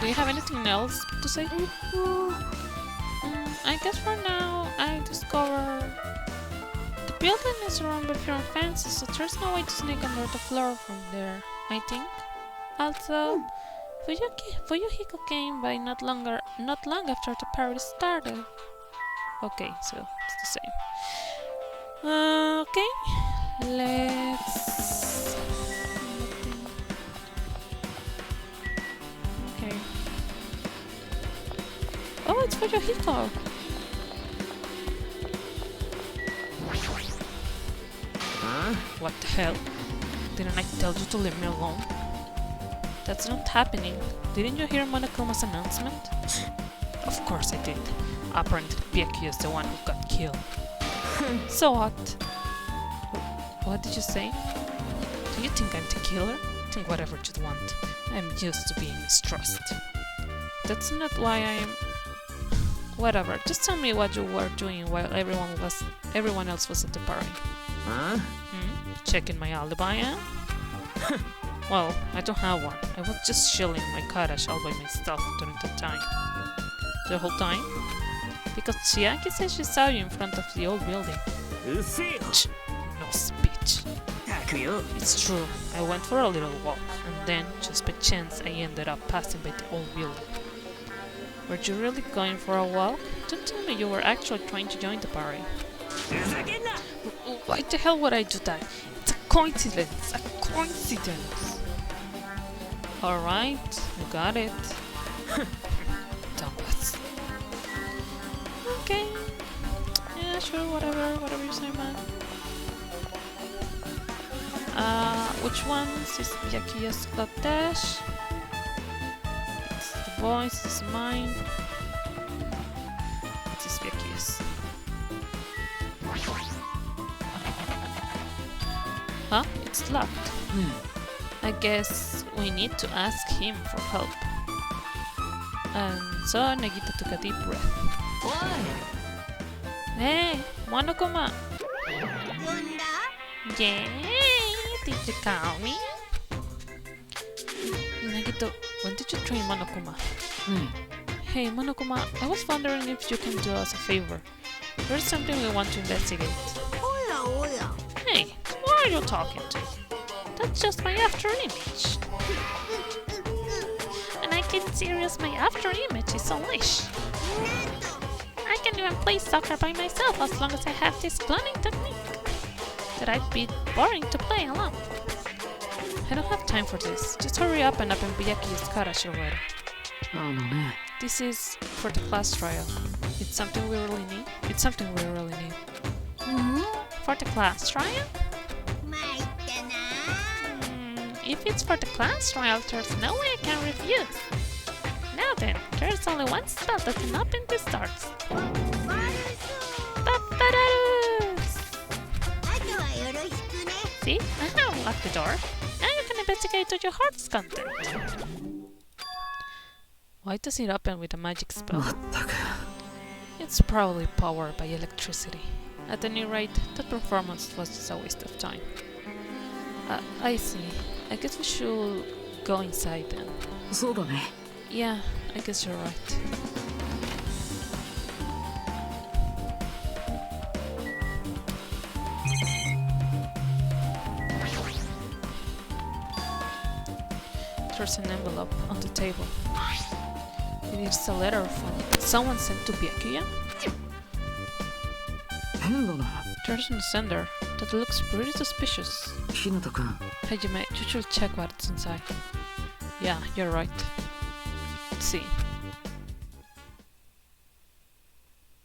Do you have anything else to say? え。I guess for now, I discover the building is surrounded by firm fences, so there's no way to sneak under the floor from there, I think. Also, Fuyuhiko came by not long after the party started. Okay, so it's the same. Okay, let's... Okay. Oh, it's Fuyuhiko! Huh? What the hell? Didn't I tell you to leave me alone? That's not happening. Didn't you hear Monokuma's announcement? Of course I did. Apparently Byakuya is the one who got killed. So what? What did you say? Do you think I'm the killer? Think whatever you want. I'm used to being mistrusted. That's not why I'm... Whatever, just tell me what you were doing while everyone else was at the party. Huh? Checking my alibi, eh? Well, I don't have one. I was just chilling in my cottage all by myself during the time. The whole time? Because Chiaki said she saw you in front of the old building. うっせえよ No speech. たくよ It's true, I went for a little walk, and then, just by chance, I ended up passing by the old building. Were you really going for a walk? Don't tell me you were actually trying to join the party. Why the hell would I do that? It's a coincidence! A coincidence! Alright, you got it. Dumbass. Okay. Yeah, sure, whatever you say, man. Which ones is Byakuya's Club Dash? It's the voice, it's mine. It is Byakuya's. Huh? It's locked. I guess we need to ask him for help. And so Nagita took a deep breath. Hey, Monokuma! Yay! Did you call me? Nagito, when did you train Monokuma? Hey, Monokuma, I was wondering if you can do us a favor. There's something we want to investigate. Hey, who are you talking to? That's just my after image. And I can serious my after image is unleashed. I can even play soccer by myself as long as I have this cloning technique. That I'd be boring to play alone. I don't have time for this. Just hurry up and open Byakuya's garage already. This is for the class trial. It's something we really need. For the class trial? If it's for the class trial, there's no way I can refuse. Now then, there's only one spell that can open these doors. See? I have unlocked the door. Now you can investigate to your heart's content. Why does it open with a magic spell? It's probably powered by electricity. At any rate, that performance was just a waste of time. I see. I guess we should go inside then. Yeah, I guess you're right. There's an envelope on the table. It is a letter from someone sent to Byakuya. There's a sender that looks pretty suspicious. Hajime, you should check what's inside. Yeah, you're right. Let's see.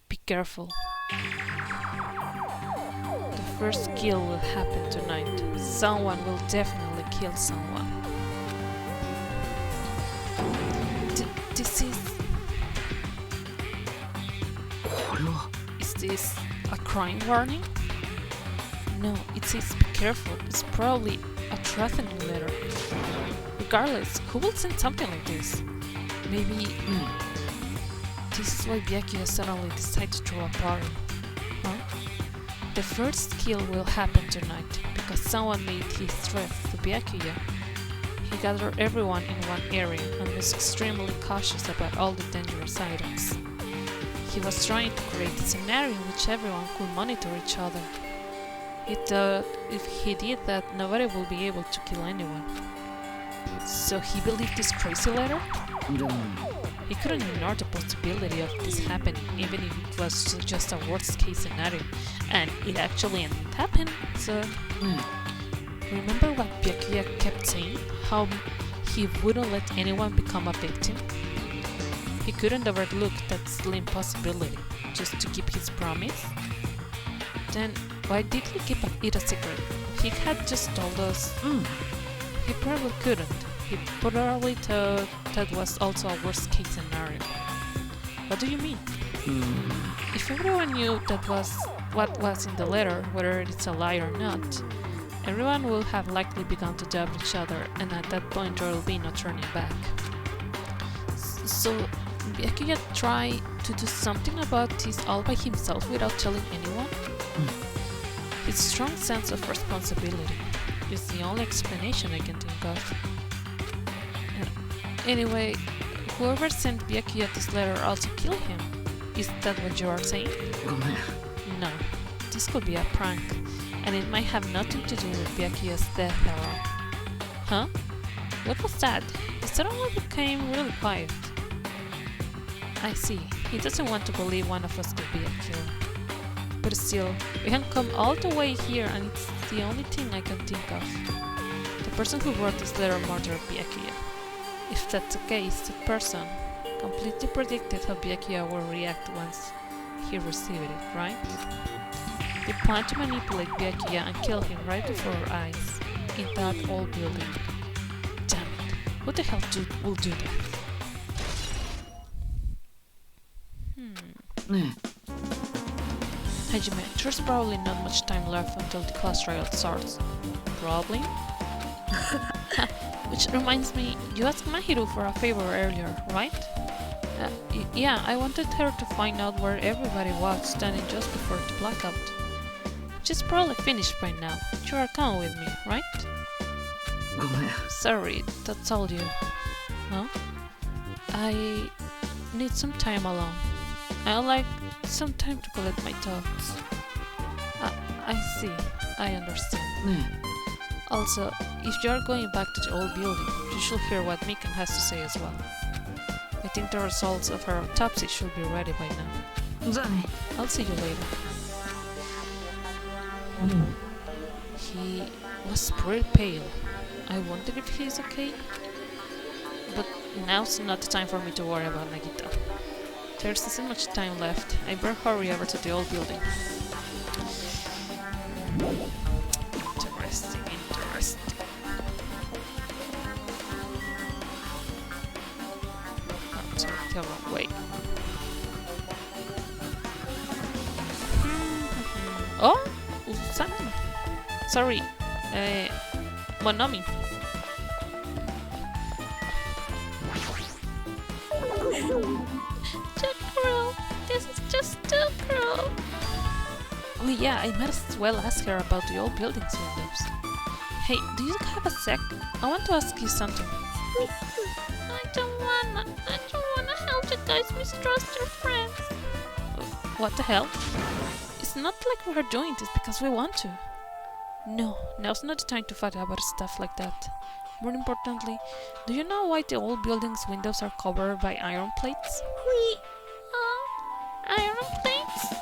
Be careful. The first kill will happen tonight. Someone will definitely kill someone. This is... Is this a crime warning? No, it says be careful. It's probably a threatening letter. Regardless, who will send something like this? Maybe... This is why Byakuya suddenly decided to throw a party. Huh? The first kill will happen tonight because someone made his threat to Byakuya. He gathered everyone in one area and was extremely cautious about all the dangerous items. He was trying to create a scenario in which everyone could monitor each other. He thought if he did that, nobody would be able to kill anyone. So he believed this crazy letter? He couldn't ignore the possibility of this happening, even if it was just a worst case scenario. And it actually ended up happening, so... Remember what Byakuya kept saying? How he wouldn't let anyone become a victim? He couldn't overlook that slim possibility, just to keep his promise. Then, why did he keep it a secret? He had just told us. He probably couldn't. He probably thought that was also a worst case scenario. What do you mean? If everyone knew that was what was in the letter, whether it's a lie or not, everyone will have likely begun to doubt each other, and at that point there will be no turning back. So, Byakuya tried to do something about this all by himself without telling anyone? His strong sense of responsibility is the only explanation I can think of. Anyway, whoever sent Byakuya this letter also killed him. Is that what you are saying? No, this could be a prank, and it might have nothing to do with Byakuya's death at all. Huh? What was that? He suddenly became really quiet. I see. He doesn't want to believe one of us could be a killer. But still, we can come all the way here and the only thing I can think of. The person who wrote this letter murdered Byakuya. If that's the case, that person completely predicted how Byakuya will react once he received it, right? They plan to manipulate Byakuya and kill him right before our eyes in that old building. Damn it, who the hell will do that? Hajime, there's probably not much time left until the class trial starts. Probably? Which reminds me, you asked Mahiro for a favor earlier, right? Yeah, I wanted her to find out where everybody was standing just before the blackout. Which is probably finished by now. You are coming with me, right? ごめん。 Sorry, that's all you. Huh? I need some time alone. I like some time to collect my thoughts. I see. I understand. ね Also, if you are going back to the old building, you should hear what Mikan has to say as well. I think the results of her autopsy should be ready by now. え。じゃあね。 I'll see you later. He was pretty pale. I wondered if he's okay. But now's not the time for me to worry about Nagita. There isn't much time left. I better hurry over to the old building. Interesting. I'm sorry, the wrong way. Oh! Usan! Sorry. Monomi. Girl, this is just too cruel. Oh yeah, I might as well ask her about the old building's windows. Hey, do you have a sec? I want to ask you something. I don't wanna help you guys mistrust your friends. What the hell? It's not like we're doing this because we want to. No, now's not the time to fight about stuff like that. More importantly, do you know why the old building's windows are covered by iron plates? Iron plates?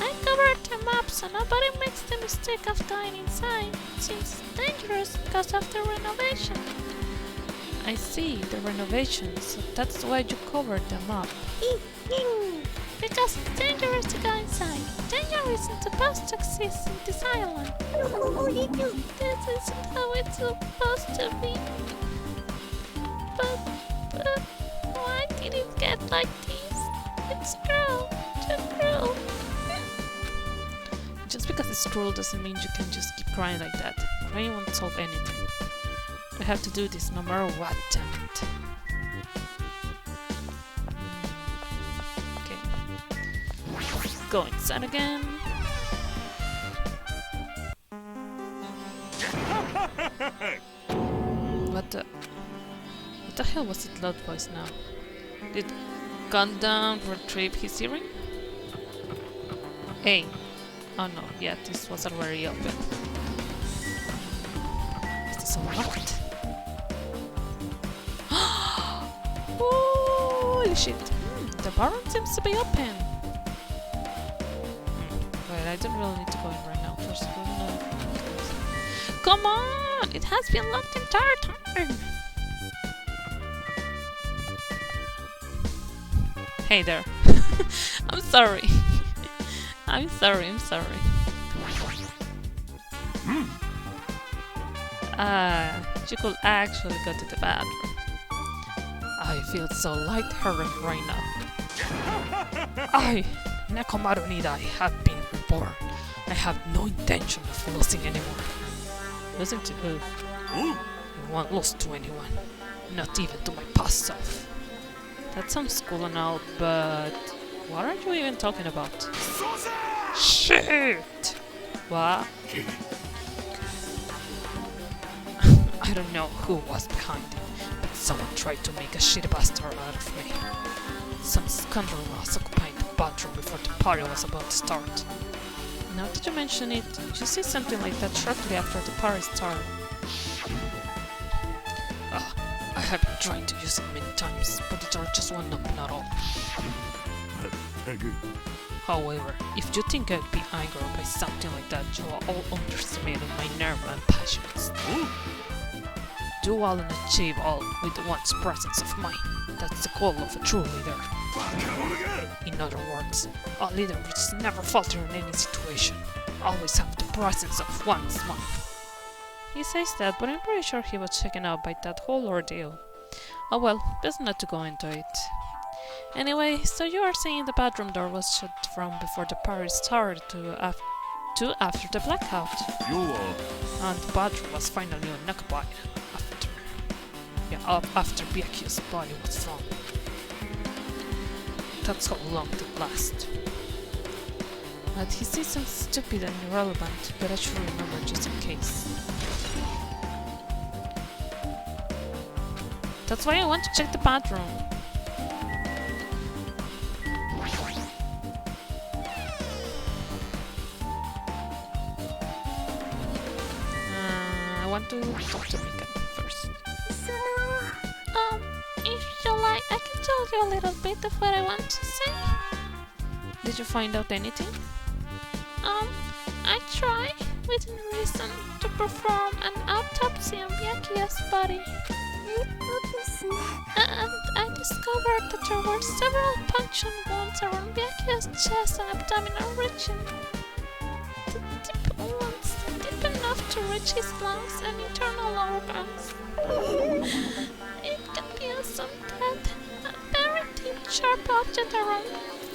I covered them up so nobody makes the mistake of going inside. It seems dangerous because of the renovation. I see, the renovation, so that's why you covered them up. Because it's dangerous to go inside. Danger isn't supposed to exist in this island. This isn't how it's supposed to be. But why did it get like this? It's cruel. Too cruel. Just because it's cruel doesn't mean you can just keep crying like that. Crying won't solve anything. I have to do this no matter what, damn it. Go inside again. What the hell was that loud voice now? Did Gundam retrieve his hearing? Hey. Oh no, yeah, this was already open. Is this unlocked? Holy shit! The barrel seems to be open. Wait, I don't really need to go in right now. First, we're gonna... Come on! It has been locked the entire time! Hey there. I'm sorry. I'm sorry. You could actually go to the bathroom. I feel so lighthearted right now. I, Nekomaru Nidai, have been reborn. I have no intention of losing anymore. Losing to who? I won't lose to anyone. Not even to my past self. That sounds cool and all, but... what are you even talking about? Shit! What? I don't know who was behind it, but someone tried to make a shitty bastard out of me. Some scoundrel was occupying the bathroom before the party was about to start. Now that you mention it, you see something like that shortly after the party started. I have been trying to use it many times, but the door just won't open at all. However, if you think I'd be angered by something like that, you are all underestimating my nerve and passions. Do all and achieve all with one's presence of mind. That's the goal of a true leader. In other words, a leader which never falter in any situation, always have the presence of one's mind. He says that, but I'm pretty sure he was shaken out by that whole ordeal. Oh well, best not to go into it. Anyway, so you are saying the bathroom door was shut from before the party started to after the blackout. And the bathroom was finally unoccupied after Byakuya's body was found. That's how long it lasts. But he says something stupid and irrelevant that I should remember just in case. That's why I want to check the bathroom. I want to talk to Mika first. If you like, I can tell you a little bit of what I want to say. Did you find out anything? I try, within reason, to perform an autopsy on Byakuya's body. And I discovered that there were several puncture wounds around Byakuya's chest and abdominal region. The deep wounds, deep enough to reach his lungs and internal organs. It can be assumed that a very deep, sharp object around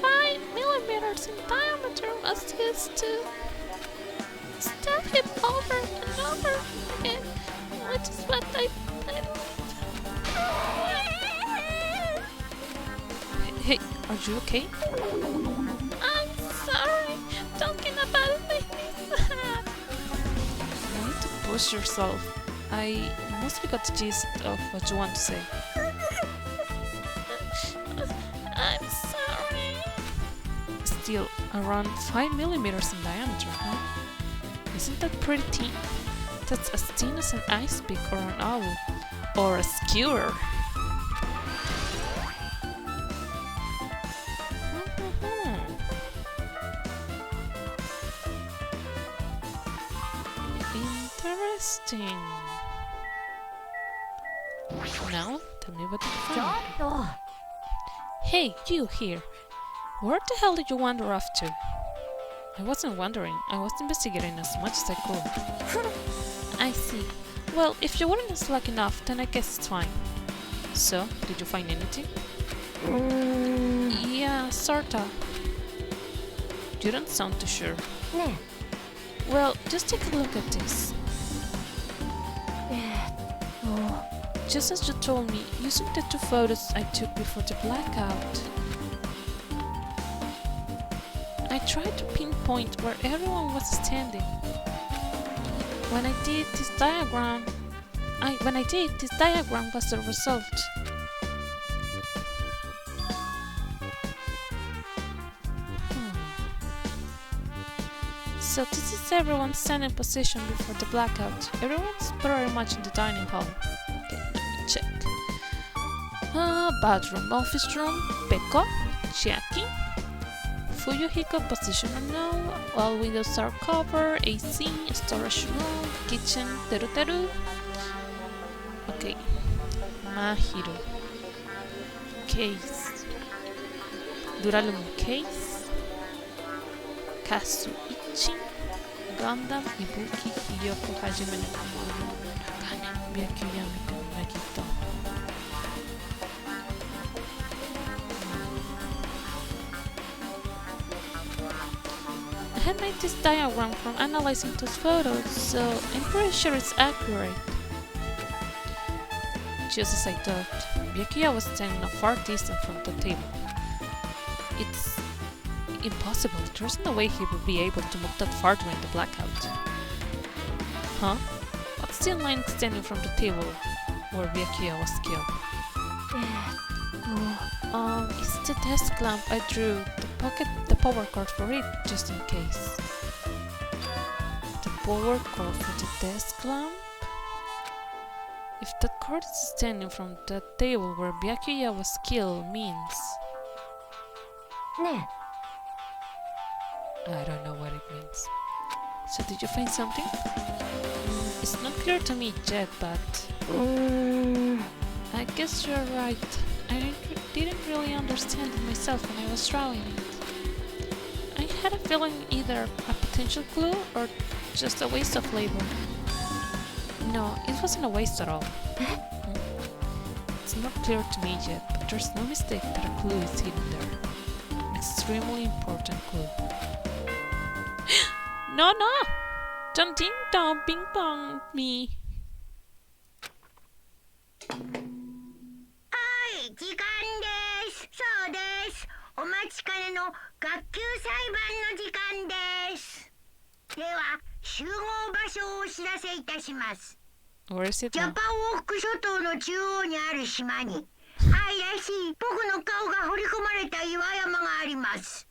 5 millimeters in diameter was used to stab him over and over again, which is what I Hey, are you okay? I'm sorry. Talking about it makes me sad. You need to push yourself. I mostly got the gist of what you want to say. I'm sorry. Still, around 5 millimeters in diameter, huh? Isn't that pretty thin? That's as thin as an ice pick or an owl. Or a skewer. Interesting. Now, tell me what you found. Hey, you here. Where the hell did you wander off to? I wasn't wandering. I was investigating as much as I could. I see. Well, if you weren't slack enough, then I guess it's fine. So, did you find anything? Yeah, sorta. You don't sound too sure. Well, just take a look at this. Just as you told me, using the 2 photos I took before the blackout, I tried to pinpoint where everyone was standing. When I did, this diagram was the result. So this is everyone's standing position before the blackout. Everyone's pretty much in the dining hall. Okay, let me check. Bathroom, office room, Peko, Chiaki, Fuyuhiko position unknown, all windows are covered, AC, storage room, kitchen, teru. Okay, Mahiro. Case. Duralum case. Kazuichi. Gundam, Ibuki, Hiyoko, Hajime no Nakane, Byakuya, Nagito. I had made this diagram from analyzing those photos, so I'm pretty sure it's accurate. Just as I thought, Byakuya was standing a far distance from the table. It's impossible. There's no way he would be able to move that far during the blackout. Huh? What's the line extending from the table where Byakuya was killed? It's the desk lamp I drew. The power cord for it, just in case. The power cord for the desk lamp? If that cord is standing from the table where Byakuya was killed, means... I don't know what it means. So did you find something? It's not clear to me yet, but I guess you're right. I didn't really understand it myself when I was drawing it. I had a feeling either a potential clue or just a waste of labor. No, it wasn't a waste at all. It's not clear to me yet, but there's no mistake that a clue is hidden there. An extremely important clue. No, no! Don't ding dong bing bong me. はい、時間です。そうです。お待ちかねの学級裁判の時間です。では、集合場所をお知らせいたします。Where is it ジャ now? パン往復諸島の中央にある島に、愛らしい僕の顔が彫り込まれた岩山があります。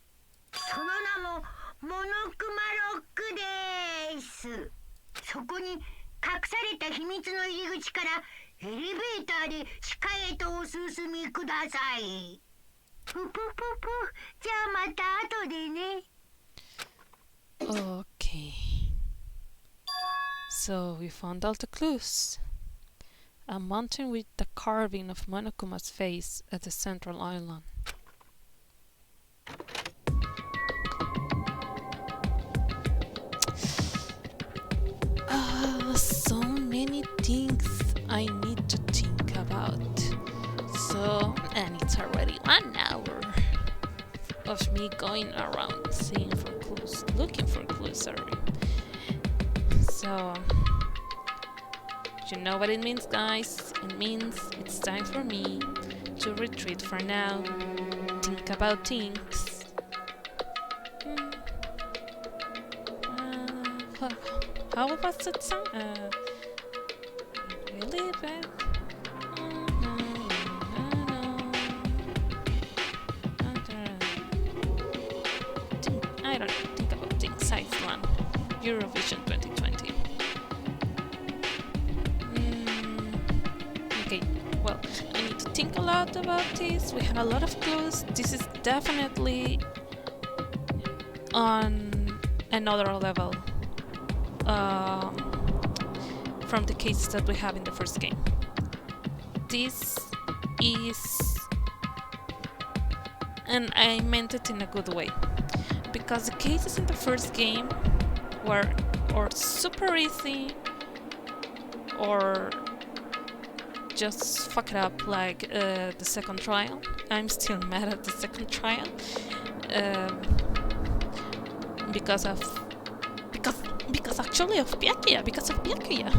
その名もモノクマロックです。そこに隠された秘密の入り口からエレベーターで地下へとお進みください。ぷぷぷぷ、じゃあまた後でね。Okay. So we found all the clues. A mountain with the carving of Monokuma's face at the central island. So many things I need to think about. So, and it's already 1 hour of me going around seeing for clues, looking for clues, sorry. So, you know what it means, guys? It means it's time for me to retreat for now, think about things. How was that song? Really bad. I don't think about things. Iceland, Eurovision 2020. Okay, well, I need to think a lot about this. We have a lot of clues. This is definitely on another level from the cases that we have in the first game. This is, and I meant it in a good way, because the cases in the first game were or super easy or just fuck it up, like the second trial. I'm still mad at the second trial because actually of Byakuya, because of Byakuya.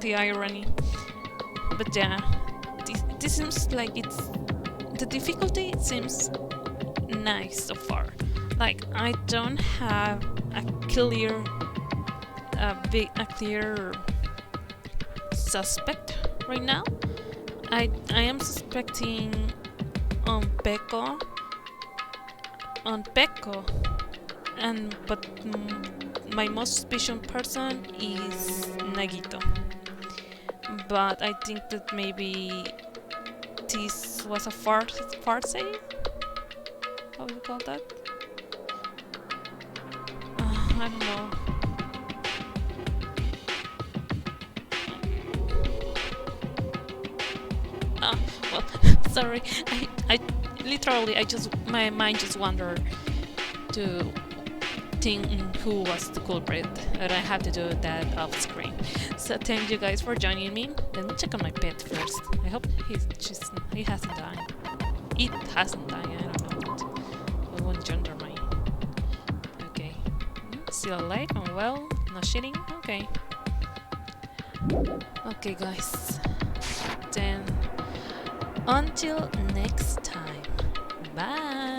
The irony. But yeah, this seems like the difficulty seems nice so far. Like, I don't have a clear suspect right now. I am suspecting on Peko, but my most suspicious person is Nagito. But I think that maybe this was a farce. How do you call that? I don't know. Well, sorry. I literally, my mind just wandered to think who was the culprit, and I had to do that off screen. So thank you guys for joining me. Let me check on my pet first. I hope he hasn't died. It hasn't died. I don't know. I won't gender mine. Okay. Still alive and well. No shitting. Okay. Okay, guys. Then until next time. Bye.